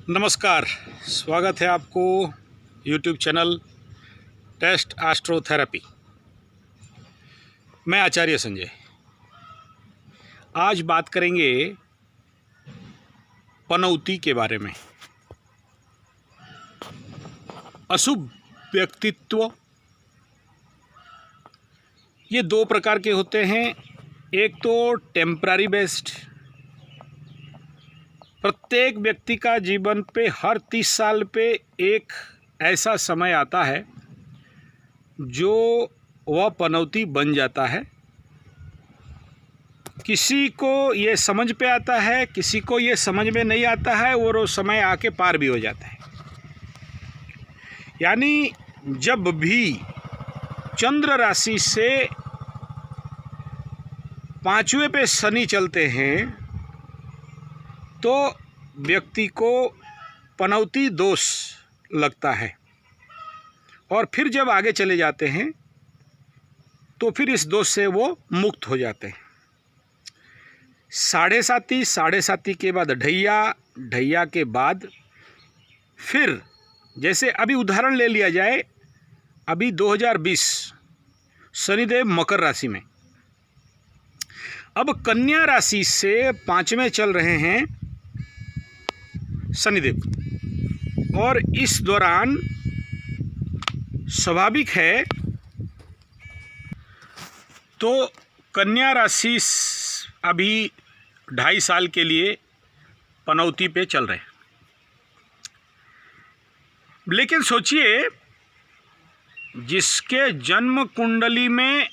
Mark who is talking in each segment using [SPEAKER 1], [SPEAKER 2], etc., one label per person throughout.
[SPEAKER 1] नमस्कार, स्वागत है आपको YouTube चैनल टेस्ट एस्ट्रोथेरेपी। मैं आचार्य संजय। आज बात करेंगे पनौती के बारे में। अशुभ व्यक्तित्व ये दो प्रकार के होते हैं। एक तो टेम्पररी बेस्ड, प्रत्येक व्यक्ति का जीवन पे हर 30 साल पे एक ऐसा समय आता है जो वह पनौती बन जाता है। किसी को ये समझ पे आता है, किसी को ये समझ में नहीं आता है और वो समय आके पार भी हो जाता है। यानी जब भी चंद्र राशि से 5वें पे शनि चलते हैं तो व्यक्ति को पनौती दोष लगता है, और फिर जब आगे चले जाते हैं तो फिर इस दोष से वो मुक्त हो जाते हैं। साढ़े साती के बाद ढैया के बाद फिर जैसे अभी उदाहरण ले लिया जाए, अभी 2020 शनिदेव मकर राशि में, अब कन्या राशि से 5वें चल रहे हैं शनिदेव, और इस दौरान स्वाभाविक है तो कन्या राशि अभी 2.5 साल के लिए पनौती पे चल रहे हैं। लेकिन सोचिए, जिसके जन्म कुंडली में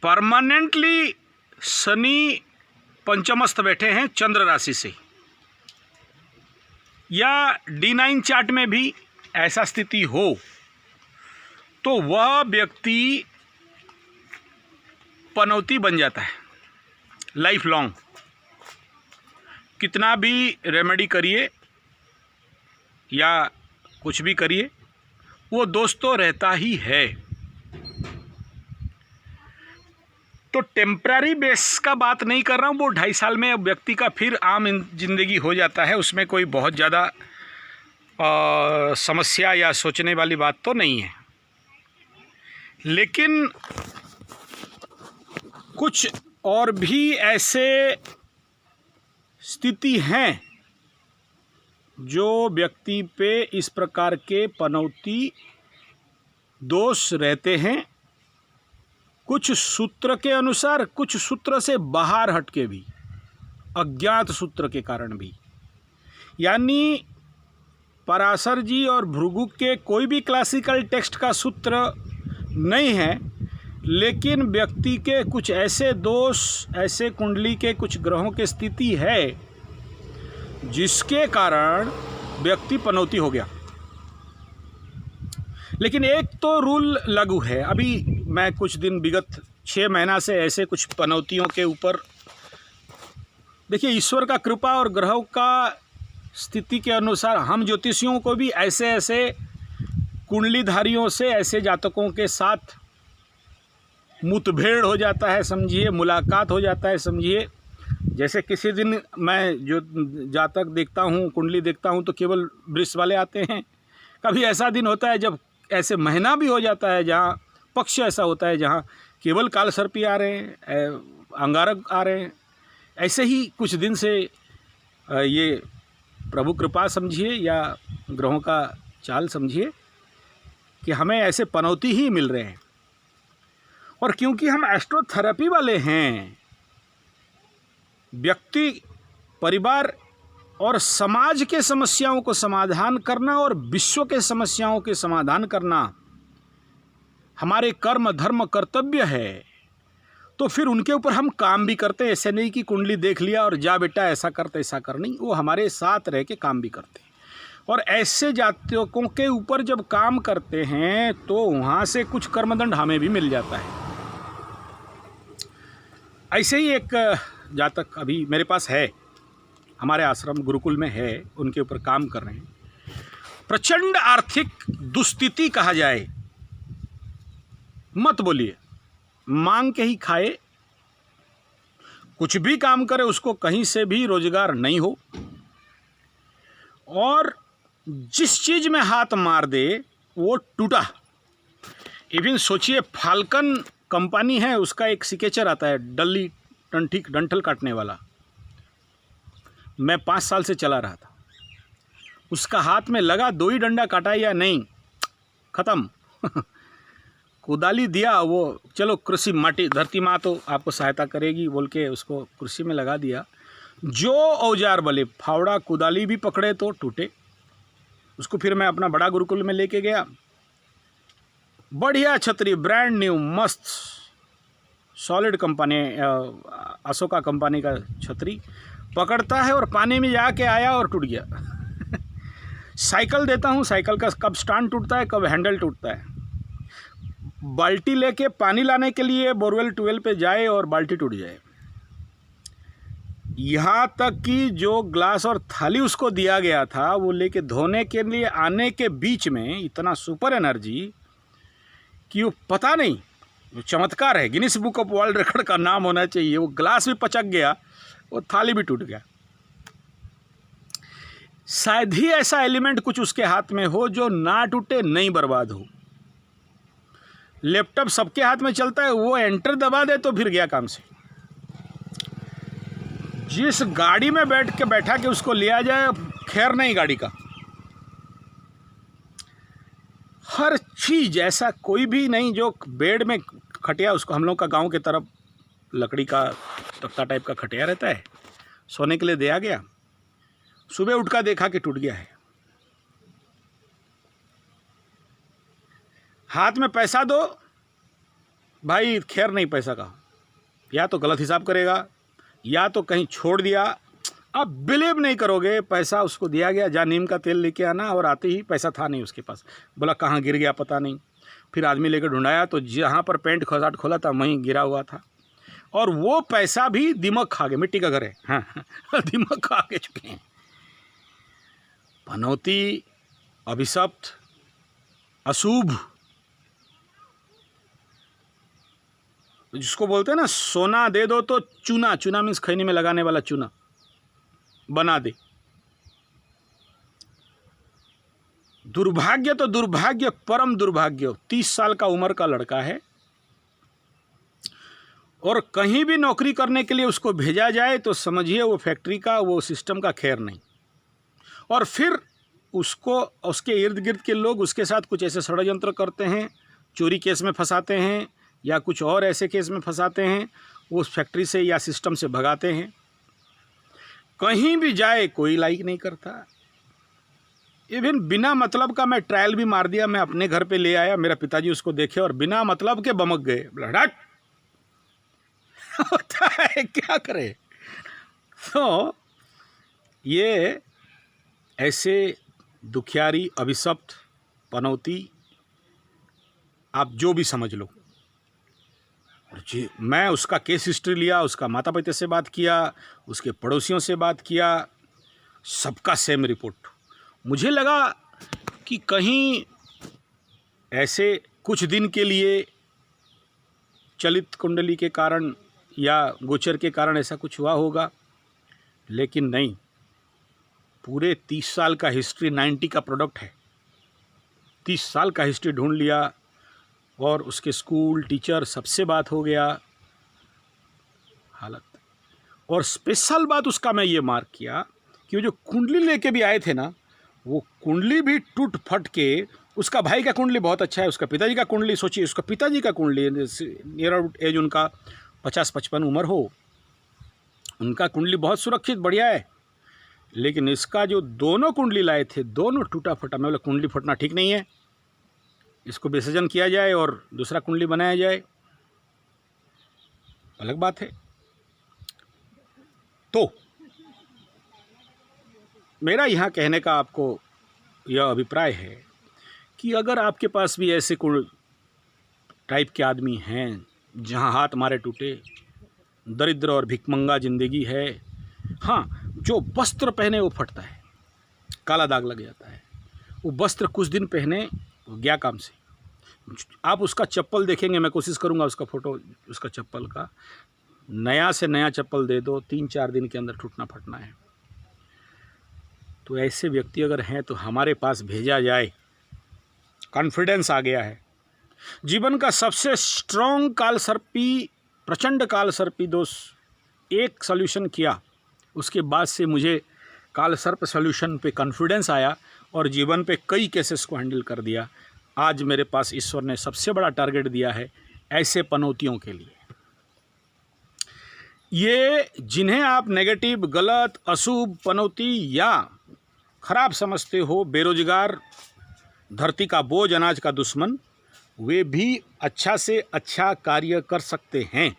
[SPEAKER 1] परमानेंटली शनि पंचमस्थ बैठे हैं चंद्र राशि से, या D9 चार्ट में भी ऐसा स्थिति हो, तो वह व्यक्ति पनौती बन जाता है लाइफ लॉन्ग। कितना भी रेमेडी करिए या कुछ भी करिए, वो दोष तो रहता ही है। तो टेम्पररी बेस का बात नहीं कर रहा हूँ, वो 2.5 साल में व्यक्ति का फिर आम जिंदगी हो जाता है। उसमें कोई बहुत ज़्यादा समस्या या सोचने वाली बात तो नहीं है। लेकिन कुछ और भी ऐसे स्थिति हैं जो व्यक्ति पे इस प्रकार के पनौती दोष रहते हैं, कुछ सूत्र के अनुसार, कुछ सूत्र से बाहर हटके भी, अज्ञात सूत्र के कारण भी। यानी पराशर जी और भृगु के कोई भी क्लासिकल टेक्स्ट का सूत्र नहीं है, लेकिन व्यक्ति के कुछ ऐसे दोष, ऐसे कुंडली के कुछ ग्रहों की स्थिति है जिसके कारण व्यक्ति पनौती हो गया। लेकिन एक तो रूल लागू है। अभी मैं कुछ दिन विगत 6 महीना से ऐसे कुछ पनौतियों के ऊपर, देखिए ईश्वर का कृपा और ग्रहों का स्थिति के अनुसार हम ज्योतिषियों को भी ऐसे ऐसे कुंडलीधारियों से, ऐसे जातकों के साथ मुठभेड़ हो जाता है समझिए, मुलाकात हो जाता है समझिए। जैसे किसी दिन मैं जो जातक देखता हूँ, कुंडली देखता हूँ, तो केवल वृष वाले आते हैं। कभी ऐसा दिन होता है जब ऐसे महीना भी हो जाता है जहाँ पक्ष ऐसा होता है जहाँ केवल कालसर्पी आ रहे हैं, अंगारक आ रहे हैं। ऐसे ही कुछ दिन से ये प्रभु कृपा समझिए या ग्रहों का चाल समझिए कि हमें ऐसे पनौती ही मिल रहे हैं। और क्योंकि हम एस्ट्रोथेरेपी वाले हैं, व्यक्ति, परिवार और समाज के समस्याओं को समाधान करना और विश्व के समस्याओं के समाधान करना हमारे कर्म, धर्म, कर्तव्य है। तो फिर उनके ऊपर हम काम भी करते हैं। ऐसे नहीं कि कुंडली देख लिया और जा बेटा ऐसा करते ऐसा कर, नहीं, वो हमारे साथ रह के काम भी करते हैं। और ऐसे जातकों के ऊपर जब काम करते हैं तो वहाँ से कुछ कर्मदंड हमें भी मिल जाता है। ऐसे ही एक जातक अभी मेरे पास है, हमारे आश्रम गुरुकुल में है, उनके ऊपर काम कर रहे हैं। प्रचंड आर्थिक दुस्थिति कहा जाए मत बोलिए, मांग के ही खाए, कुछ भी काम करे उसको कहीं से भी रोजगार नहीं हो। और जिस चीज़ में हाथ मार दे वो टूटा। इवन सोचिए, फाल्कन कंपनी है, उसका एक सिकेचर आता है डंठल काटने वाला, मैं 5 साल से चला रहा था। उसका हाथ में लगा, 2 ही डंडा काटा या नहीं, ख़त्म। कुदाली दिया, वो चलो कृषि माटी धरती माँ तो आपको सहायता करेगी बोल के उसको कृषि में लगा दिया। जो औजार बोले, फावड़ा कुदाली भी पकड़े तो टूटे। उसको फिर मैं अपना बड़ा गुरुकुल में लेके गया, बढ़िया छतरी, ब्रांड न्यू, मस्त सॉलिड कंपनी, अशोका कंपनी का छतरी पकड़ता है, और पानी में जाके आया और टूट गया। साइकिल देता हूँ, साइकिल का कब स्टैंड टूटता है, कब हैंडल टूटता है। बाल्टी लेके पानी लाने के लिए बोरवेल ट्यूबवेल पे जाए और बाल्टी टूट जाए। यहाँ तक कि जो ग्लास और थाली उसको दिया गया था, वो लेके धोने के लिए आने के बीच में इतना सुपर एनर्जी कि वो पता नहीं, वो चमत्कार है, Guinness book of world record का नाम होना चाहिए। वो ग्लास भी पचक गया, वो थाली भी टूट गया। शायद ही ऐसा एलिमेंट कुछ उसके हाथ में हो जो ना टूटे, नहीं बर्बाद हो। लैपटॉप सबके हाथ में चलता है, वो एंटर दबा दे तो फिर गया काम से। जिस गाड़ी में बैठा के उसको लिया जाए, खैर नहीं गाड़ी का। हर चीज़ ऐसा कोई भी नहीं जो बेड में खटिया, उसको हम लोग का गांव के तरफ लकड़ी का तख्ता टाइप का खटिया रहता है, सोने के लिए दिया गया। सुबह उठ कर देखा कि टूट गया है। हाथ में पैसा दो भाई, खैर नहीं पैसा का, या तो गलत हिसाब करेगा या तो कहीं छोड़ दिया। आप बिलीव नहीं करोगे, पैसा उसको दिया गया, जा नीम का तेल लेके आना, और आते ही पैसा था नहीं उसके पास। बोला कहाँ गिर गया पता नहीं। फिर आदमी लेकर ढूंढाया तो जहाँ पर पेंट खसाट खोला था वहीं गिरा हुआ था, और वो पैसा भी दिमाग खा गए। मिट्टी का घर है, हाँ दिमाग खा के चुके हैं। पनौती, अभिशप्त, अशुभ, जिसको बोलते हैं ना, सोना दे दो तो चूना, चूना मीन्स खैनी में लगाने वाला चूना बना दे। दुर्भाग्य तो दुर्भाग्य, परम दुर्भाग्य। 30 साल का उम्र का लड़का है, और कहीं भी नौकरी करने के लिए उसको भेजा जाए तो समझिए वो फैक्ट्री का, वो सिस्टम का खैर नहीं। और फिर उसको, उसके इर्द गिर्द के लोग उसके साथ कुछ ऐसे षड्यंत्र करते हैं, चोरी केस में फंसाते हैं या कुछ और ऐसे केस में फंसाते हैं, वो उस फैक्ट्री से या सिस्टम से भगाते हैं। कहीं भी जाए कोई लाइक नहीं करता। इवन बिना मतलब का मैं ट्रायल भी मार दिया, मैं अपने घर पे ले आया, मेरा पिताजी उसको देखे और बिना मतलब के बमक गए। हट होता है, क्या करे। तो ये ऐसे दुखियारी, अभिशप्त, पनौती, आप जो भी समझ लो जी। मैं उसका केस हिस्ट्री लिया, उसका माता पिता से बात किया, उसके पड़ोसियों से बात किया, सबका सेम रिपोर्ट। मुझे लगा कि कहीं ऐसे कुछ दिन के लिए चलित कुंडली के कारण या गोचर के कारण ऐसा कुछ हुआ होगा, लेकिन नहीं। पूरे 30 साल का हिस्ट्री 90 का प्रोडक्ट है। 30 साल का हिस्ट्री ढूंढ लिया, और उसके स्कूल टीचर सबसे बात हो गया, हालत। और स्पेशल बात उसका मैं ये मार्क किया कि वो जो कुंडली लेके भी आए थे ना, वो कुंडली भी टूट फट के, उसका भाई का कुंडली बहुत अच्छा है, उसका पिताजी का कुंडली, सोचिए उसका पिताजी का कुंडली, नियर आउट एज उनका 50-55 उम्र हो, उनका कुंडली बहुत सुरक्षित बढ़िया है। लेकिन इसका जो दोनों कुंडली लाए थे, दोनों टूटा फटा। मैं बोला कुंडली फटना ठीक नहीं है, इसको विसर्जन किया जाए और दूसरा कुंडली बनाया जाए, अलग बात है। तो मेरा यहाँ कहने का आपको यह अभिप्राय है कि अगर आपके पास भी ऐसे टाइप के आदमी हैं जहाँ हाथ मारे टूटे, दरिद्र और भिखमंगा ज़िंदगी है, हाँ, जो वस्त्र पहने वो फटता है, काला दाग लग जाता है। वो वस्त्र कुछ दिन पहने, वो गया काम से। आप उसका चप्पल देखेंगे, मैं कोशिश करूँगा उसका फ़ोटो, उसका चप्पल का, नया से नया चप्पल दे दो, 3-4 दिन के अंदर टूटना फटना है। तो ऐसे व्यक्ति अगर हैं तो हमारे पास भेजा जाए। कॉन्फिडेंस आ गया है। जीवन का सबसे स्ट्रॉन्ग कालसर्पी, प्रचंड कालसर्पी दोष एक सॉल्यूशन किया, उसके बाद से मुझे कालसर्प सॉल्यूशन पे कॉन्फिडेंस आया और जीवन पे कई केसेस को हैंडल कर दिया। आज मेरे पास ईश्वर ने सबसे बड़ा टारगेट दिया है ऐसे पनौतियों के लिए। ये जिन्हें आप नेगेटिव, गलत, अशुभ, पनौती या खराब समझते हो, बेरोजगार, धरती का बोझ, अनाज का दुश्मन, वे भी अच्छा से अच्छा कार्य कर सकते हैं,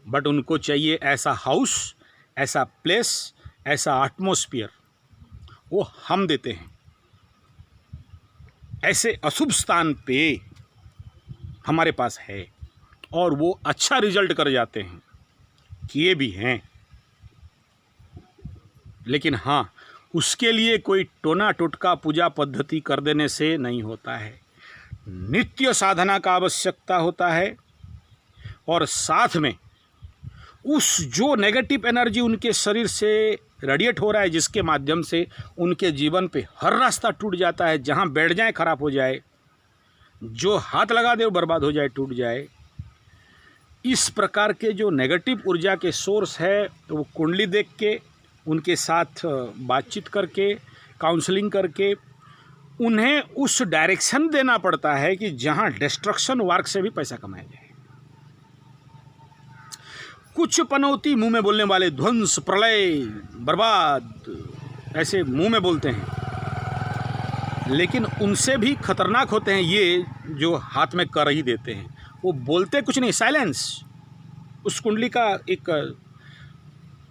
[SPEAKER 1] बट उनको चाहिए ऐसा हाउस, ऐसा प्लेस, ऐसा एटमॉस्फेयर, वो हम देते हैं। ऐसे अशुभ स्थान पे हमारे पास है और वो अच्छा रिजल्ट कर जाते हैं, किए भी हैं। लेकिन हाँ, उसके लिए कोई टोना टोटका पूजा पद्धति कर देने से नहीं होता है। नित्य साधना का आवश्यकता होता है और साथ में उस जो नेगेटिव एनर्जी उनके शरीर से रेडिएट हो रहा है, जिसके माध्यम से उनके जीवन पे हर रास्ता टूट जाता है, जहाँ बैठ जाए खराब हो जाए, जो हाथ लगा दे वो बर्बाद हो जाए, टूट जाए। इस प्रकार के जो नेगेटिव ऊर्जा के सोर्स है, तो वो कुंडली देख के, उनके साथ बातचीत करके, काउंसलिंग करके उन्हें उस डायरेक्शन देना पड़ता है कि जहाँ डिस्ट्रक्शन वर्क से भी पैसा कमाया जाए। कुछ पनौती मुंह में बोलने वाले ध्वंस, प्रलय, बर्बाद ऐसे मुंह में बोलते हैं, लेकिन उनसे भी खतरनाक होते हैं ये जो हाथ में कर ही देते हैं। वो बोलते कुछ नहीं, साइलेंस। उस कुंडली का एक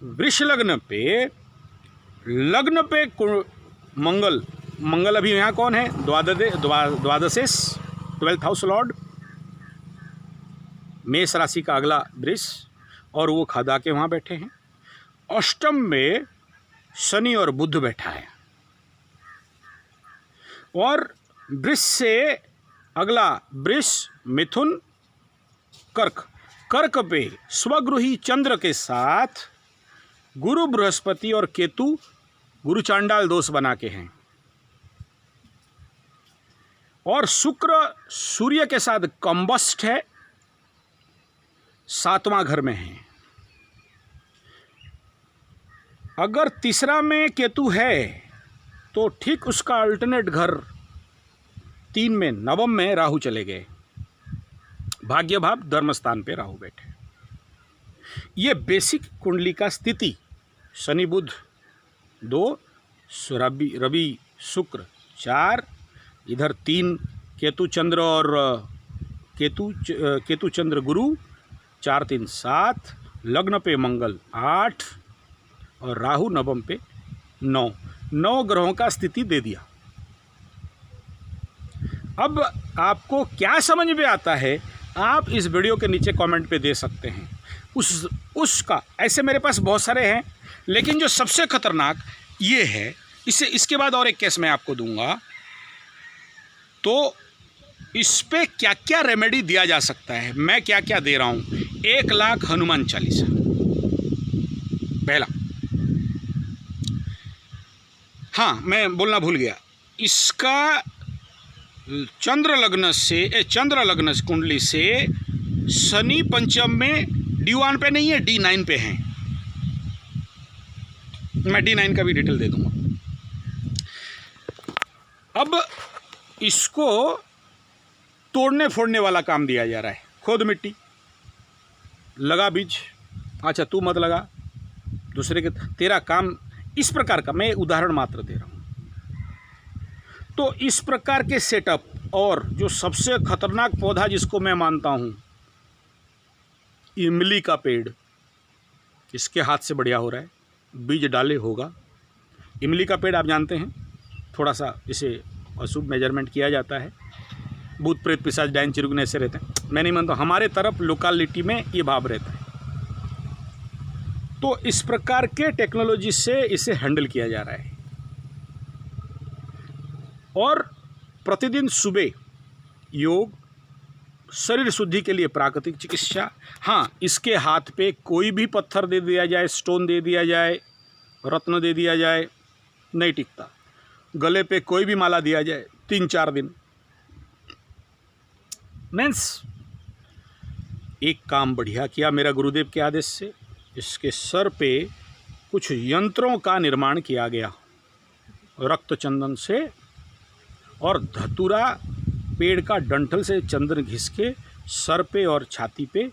[SPEAKER 1] वृष लग्न पे मंगल अभी यहाँ कौन है? द्वादशेश, 12th हाउस लॉर्ड, मेष राशि का अगला वृष, और वो खदा के वहाँ बैठे हैं। अष्टम में शनि और बुध बैठा है, और वृष से अगला वृष, मिथुन, कर्क पे स्वगृही चंद्र के साथ गुरु, बृहस्पति और केतु गुरु चांडाल दोष बना के हैं, और शुक्र सूर्य के साथ कंबस्ट है, 7वां घर में है। अगर तीसरा में केतु है तो ठीक उसका अल्टरनेट घर 3 में, नवम में राहु चले गए, भाग्य भाव धर्म स्थान पे राहु बैठे। ये बेसिक कुंडली का स्थिति, शनि बुध 2, रवि शुक्र 4, इधर 3 केतु चंद्र और केतु चंद्र गुरु, 4 3 7, लग्न पे मंगल 8 और राहु नवम पे 9 ग्रहों का स्थिति दे दिया। अब आपको क्या समझ में आता है, आप इस वीडियो के नीचे कमेंट पे दे सकते हैं। उसका ऐसे मेरे पास बहुत सारे हैं, लेकिन जो सबसे खतरनाक ये है, इसके बाद और एक केस मैं आपको दूंगा। तो इस पे क्या क्या रेमेडी दिया जा सकता है, मैं क्या क्या दे रहा हूँ। 1 लाख हनुमान चालीसा पहला। हाँ, मैं बोलना भूल गया, इसका चंद्र लग्न कुंडली से शनि पंचम में D1 पे नहीं है, D9 पे है। मैं D9 का भी डिटेल दे दूंगा। अब इसको तोड़ने फोड़ने वाला काम दिया जा रहा है। खोद मिट्टी, लगा बीज, अच्छा तू मत लगा, दूसरे के, तेरा काम इस प्रकार का। मैं उदाहरण मात्र दे रहा हूँ। तो इस प्रकार के सेटअप, और जो सबसे खतरनाक पौधा जिसको मैं मानता हूँ, इमली का पेड़, इसके हाथ से बढ़िया हो रहा है, बीज डाले होगा। इमली का पेड़ आप जानते हैं, थोड़ा सा इसे अशुभ मेजरमेंट किया जाता है, भूत प्रेत पिशाच डायन चिरुगने ऐसे रहते हैं। मैं नहीं मानता, हमारे तरफ लोकालिटी में ये भाव रहता है। तो इस प्रकार के टेक्नोलॉजी से इसे हैंडल किया जा रहा है। और प्रतिदिन सुबह योग, शरीर शुद्धि के लिए प्राकृतिक चिकित्सा। हाँ, इसके हाथ पे कोई भी पत्थर दे दिया जाए, स्टोन दे दिया जाए, रत्न दे दिया जाए, नहीं टिकता। गले पे कोई भी माला दिया जाए 3-4 दिन। मीन्स एक काम बढ़िया किया मेरा गुरुदेव के आदेश से। इसके सर पे कुछ यंत्रों का निर्माण किया गया रक्त चंदन से, और धतूरा पेड़ का डंठल से चंदन घिस के सर पे और छाती पे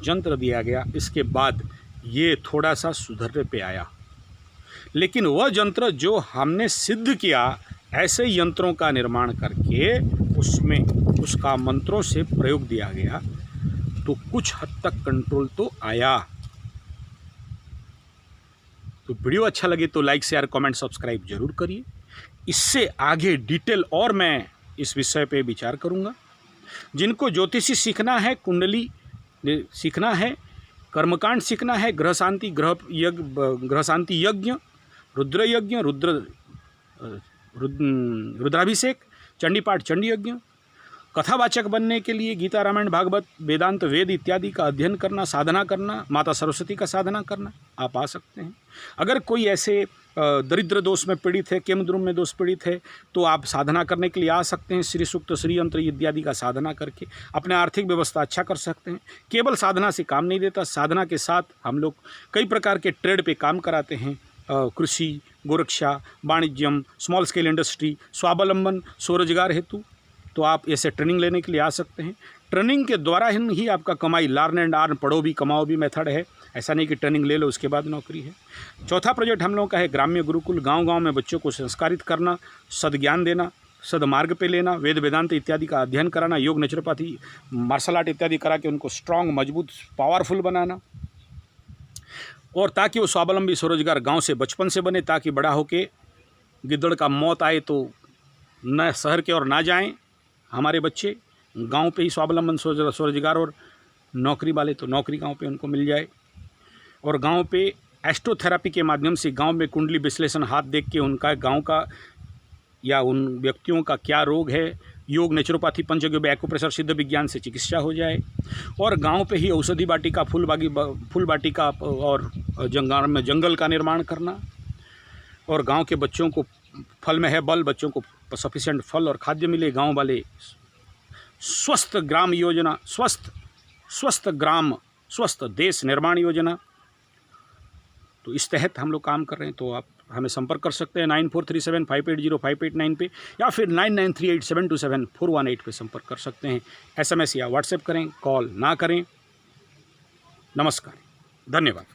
[SPEAKER 1] यंत्र दिया गया। इसके बाद ये थोड़ा सा सुधरने पे आया, लेकिन वह यंत्र जो हमने सिद्ध किया, ऐसे यंत्रों का निर्माण करके उसमें उसका मंत्रों से प्रयोग दिया गया, तो कुछ हद तक कंट्रोल तो आया। तो वीडियो अच्छा लगे तो लाइक शेयर कमेंट सब्सक्राइब जरूर करिए। इससे आगे डिटेल और मैं इस विषय पे विचार करूंगा। जिनको ज्योतिषी सीखना है, कुंडली सीखना है, कर्मकांड सीखना है, ग्रह शांति यज्ञ, रुद्र यज्ञ, रुद्राभिषेक, चंडी पाठ, चंडी यज्ञ, कथावाचक बनने के लिए गीता, रामायण, भागवत, वेदांत, वेद इत्यादि का अध्ययन करना, साधना करना, माता सरस्वती का साधना करना, आप आ सकते हैं। अगर कोई ऐसे दरिद्र दोष में पीड़ित है, केमद्रुम में दोष पीड़ित है, तो आप साधना करने के लिए आ सकते हैं। श्री सूक्त, श्री यंत्र इत्यादि का साधना करके अपने आर्थिक व्यवस्था अच्छा कर सकते हैं। केवल साधना से काम नहीं देता, साधना के साथ हम लोग कई प्रकार के ट्रेड पे काम कराते हैं। कृषि, गोरक्षा, वाणिज्यम, स्मॉल स्केल इंडस्ट्री, स्वावलंबन, स्वरोजगार हेतु, तो आप ऐसे ट्रेनिंग लेने के लिए आ सकते हैं। ट्रेनिंग के द्वारा ही आपका कमाई, लर्न एंड अर्न, पढ़ो भी कमाओ भी मेथड है। ऐसा नहीं कि ट्रेनिंग ले लो उसके बाद नौकरी है। चौथा प्रोजेक्ट हम लोगों का है ग्राम्य गुरुकुल। गांव-गांव में बच्चों को संस्कारित करना, सद्ज्ञान देना, सदमार्ग पे लेना, वेद वेदांत इत्यादि का अध्ययन कराना, योग, नेचुरोपैथी, मार्शल आर्ट इत्यादि करा के उनको स्ट्रांग, मजबूत, पावरफुल बनाना, और ताकि वो स्वावलंबी, स्वरोजगार गाँव से बचपन से बने, ताकि बड़ा होके गिद्दड़ का मौत आए तो न शहर के और ना जाएँ हमारे बच्चे। गांव पे ही स्वावलंबन, स्वरोजगार, और नौकरी वाले तो नौकरी गांव पे उनको मिल जाए। और गांव पे एस्ट्रोथेरेपी के माध्यम से गांव में कुंडली विश्लेषण हाथ देख के उनका गांव का या उन व्यक्तियों का क्या रोग है, योग, नेचुरोपैथी, पंचगव्य, एक्यूप्रेशर, सिद्ध विज्ञान से चिकित्सा हो जाए। और गांव पे ही औषधि वाटिका, फूल वाटिका और जंगल का निर्माण करना। और गाँव के बच्चों को फल में है बल, बच्चों को सफिशिएंट फल और खाद्य मिले। गांव वाले स्वस्थ ग्राम योजना, स्वस्थ ग्राम, स्वस्थ देश निर्माण योजना, तो इस तहत हम लोग काम कर रहे हैं। तो आप हमें संपर्क कर सकते हैं 9437580589 पे, या फिर 9938727418 पे संपर्क कर सकते हैं। SMS या व्हाट्सएप करें, कॉल ना करें। नमस्कार, धन्यवाद।